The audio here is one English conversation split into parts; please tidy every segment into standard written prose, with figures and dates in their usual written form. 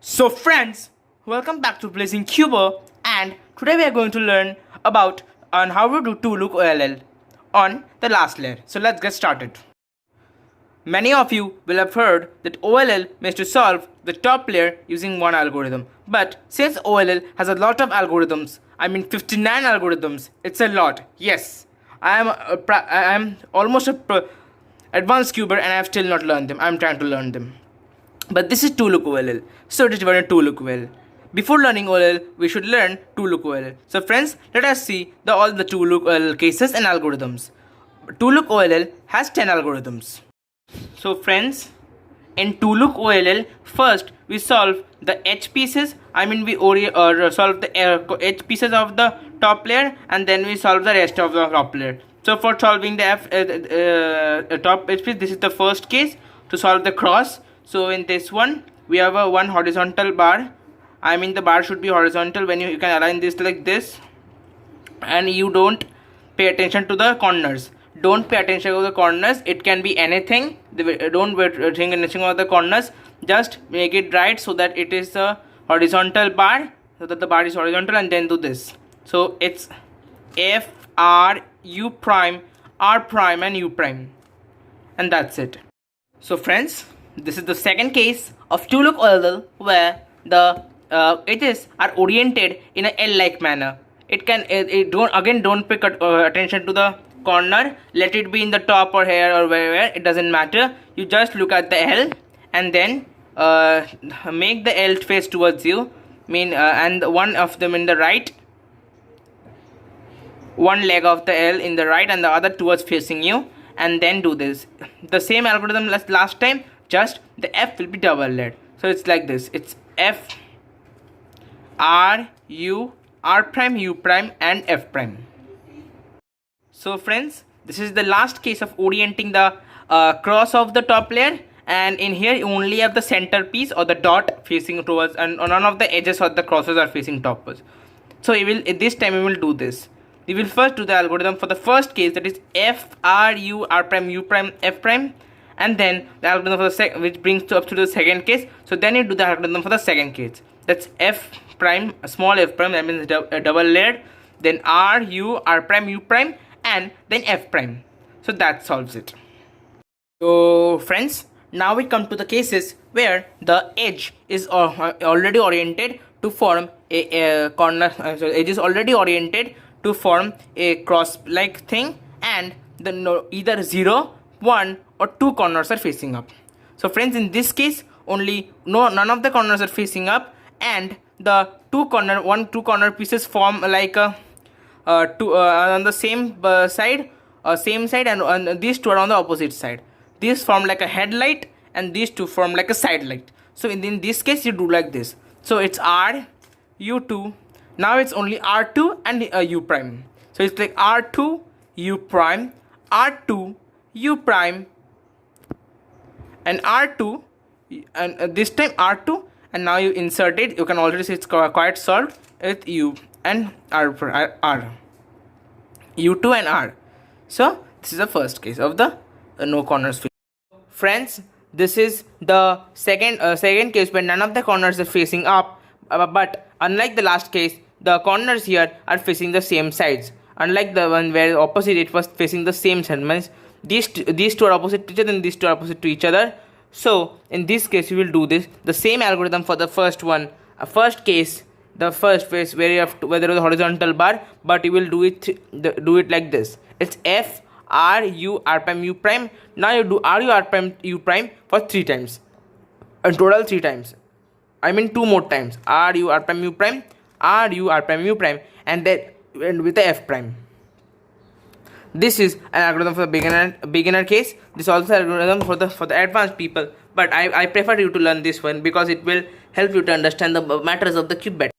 So friends, welcome back to Blazing Cuber, and today we are going to learn about on how to do 2-look OLL on the last layer. So let's get started. Many of you will have heard that OLL means to solve the top layer using one algorithm. But since OLL has a lot of algorithms, I mean 59 algorithms, it's a lot. Yes, I am almost a advanced cuber and I have still not learned them. I'm trying to learn them. But this is 2-look OLL, so it is divided 2-look OLL. Before learning OLL, we should learn 2-look OLL. So friends, let us see all the 2-look OLL cases and algorithms. 2-look OLL has 10 algorithms. So friends, in 2-look OLL, first we solve the edge pieces. I mean we solve the edge pieces of the top layer, and then we solve the rest of the top layer. So for solving the top edge piece, this is the first case to solve the cross. So in this one, we have a one horizontal bar. I mean the bar should be horizontal. When you can align this like this, and you don't pay attention to the corners. Don't pay attention to the corners. It can be anything. Don't think anything about the corners. Just make it right so that it is a horizontal bar, so that the bar is horizontal, and then do this. So it's F, R, U prime, R prime, and U prime, and that's it. So friends, this is the second case of 2-look OLL where the edges are oriented in a L-like manner. Don't pay attention to the corner. Let it be in the top or here or wherever. It doesn't matter. You just look at the L and then make the L face towards you. And one of them in the right. One leg of the L in the right and the other towards facing you. And then do this. The same algorithm as last time. Just the F will be double layered. So it's like this. It's F, R, U, R prime, U prime, and F prime. So friends, this is the last case of orienting the cross of the top layer. And in here you only have the center piece or the dot facing towards, and none of the edges or the crosses are facing topwards. So this time we will do this. We will first do the algorithm for the first case, that is F, R, U, R prime, U prime, F prime. And then the algorithm for the which brings up to the second case. So then you do the algorithm for the second case. That's F prime, a small F prime, that means double layered. Then R, U, R prime, U prime, and then F prime. So that solves it. So friends, now we come to the cases where the edge is already oriented to form a corner. So edge is already oriented to form a cross-like thing, and either 0, 1, or 2 corners are facing up. So friends, in this case none of the corners are facing up, and the two corner pieces form like a on the same side, and on these two are on the opposite side. These form like a headlight and these two form like a side light. So in this case you do like this. So it's R, U2. Now it's only R2 and U prime. So it's like R2, U prime, R2, U prime, and R2, and this time R2, and now you insert it. You can already see it's quite solved with U and R, U2 and R. So this is the first case of the no corners. Friends, this is the second case where none of the corners are facing up, but unlike the last case, the corners here are facing the same sides. Unlike the one where opposite it was facing the same side, means these two are opposite to each other and these two are opposite to each other. So in this case you will do the same algorithm for the first one. First case, the first phase where you have to, whether the horizontal bar, but you will do it like this. It's F, R, U, R prime, U prime. Now you do R, U, R prime, U prime for 3 times. In total 3 times. I mean 2 more times. R, U, R prime, U prime, R, U, R prime, U prime, and then with the F prime. This is an algorithm for the beginner case. This is also an algorithm for the advanced people, but I prefer you to learn this one because it will help you to understand the matters of the cube better.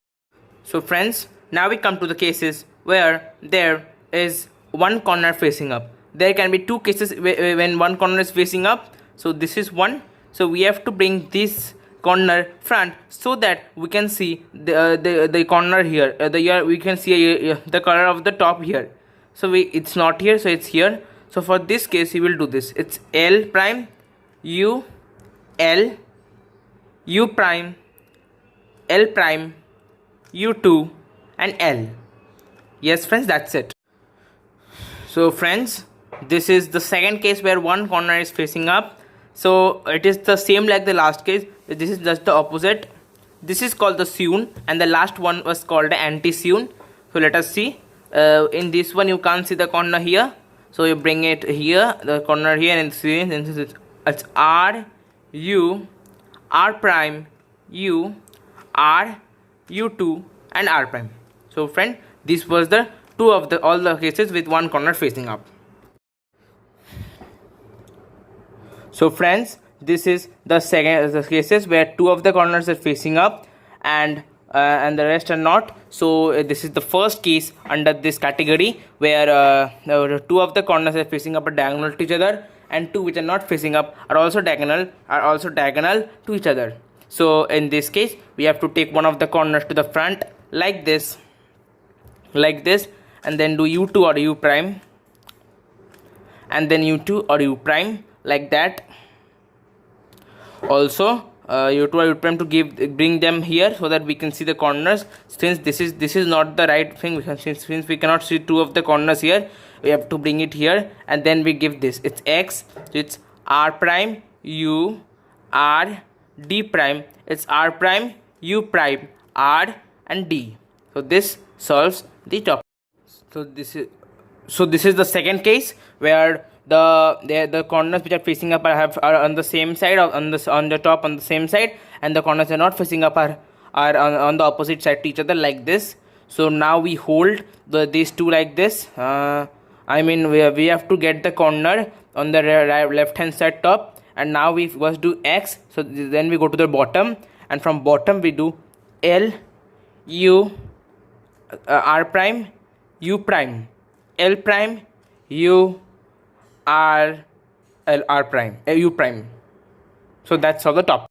So friends, now we come to the cases where there is one corner facing up. There can be 2 cases when one corner is facing up. So this is one. So we have to bring this corner front so that we can see the corner here. We can see the color of the top here. So it's not here, so it's here. So for this case we will do this. It's L prime, U, L, U prime, L prime, U2 and L. Yes friends, that's it. So friends, this is the second case where one corner is facing up. So it is the same like the last case. This is just the opposite. This is called the sewn and the last one was called the anti-sewn. So let us see. In this one you can't see the corner here. So you bring it here, the corner here, and see it's R, U, R prime, U, R, U2 and R prime. So friend, this was the two of the all the cases with one corner facing up. So friends, this is the cases where two of the corners are facing up and the rest are not. So this is the first case under this category where two of the corners are facing up are diagonal to each other, and two which are not facing up are also diagonal to each other. So in this case, we have to take one of the corners to the front like this, and then do U2 or U prime, and then U2 or U prime like that. Also U2 or U prime to bring them here so that we can see the corners. Since this is not the right thing, since we cannot see two of the corners here, we have to bring it here, and then we give this. It's X, so it's R prime, U, R, D prime. It's R prime, U prime, R and D. So this solves the top. So this is the second case where the corners which are facing up are on the same side, on the top on the same side, and the corners are not facing up are on the opposite side to each other like this. So now we hold these two like this. I mean we have to get the corner on the left hand side top, and now we first do X. So then we go to the bottom, and from bottom we do L, U, R prime, U prime, L prime, U, R, L, R prime, U prime. So that's all the top.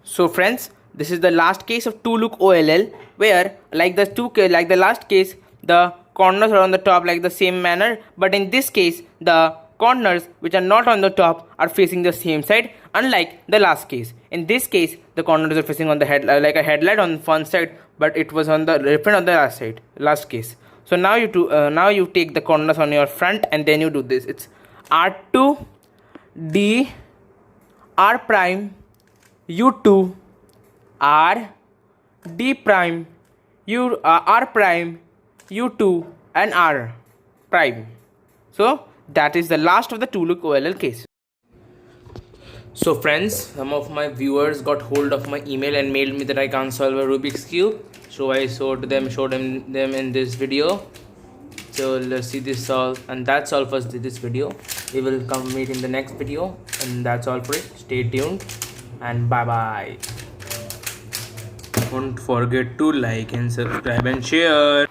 So friends, this is the last case of two look OLL, where like the last case, the corners are on the top like the same manner, but in this case the corners which are not on the top are facing the same side, unlike the last case. In this case, the corners are facing on the head like a headlight on one side, but it was on the different on the last case. So now you take the corners on your front, and then you do this. It's R2, D, R prime, U2, R, D prime, R prime, U2 and R prime. So that is the last of the two look OLL case. So friends, some of my viewers got hold of my email and mailed me that I can't solve a Rubik's Cube. So I showed them in this video. So let's see this solve, and that's all for this video. We will come meet in the next video, and that's all for it. Stay tuned and bye bye. Don't forget to like and subscribe and share.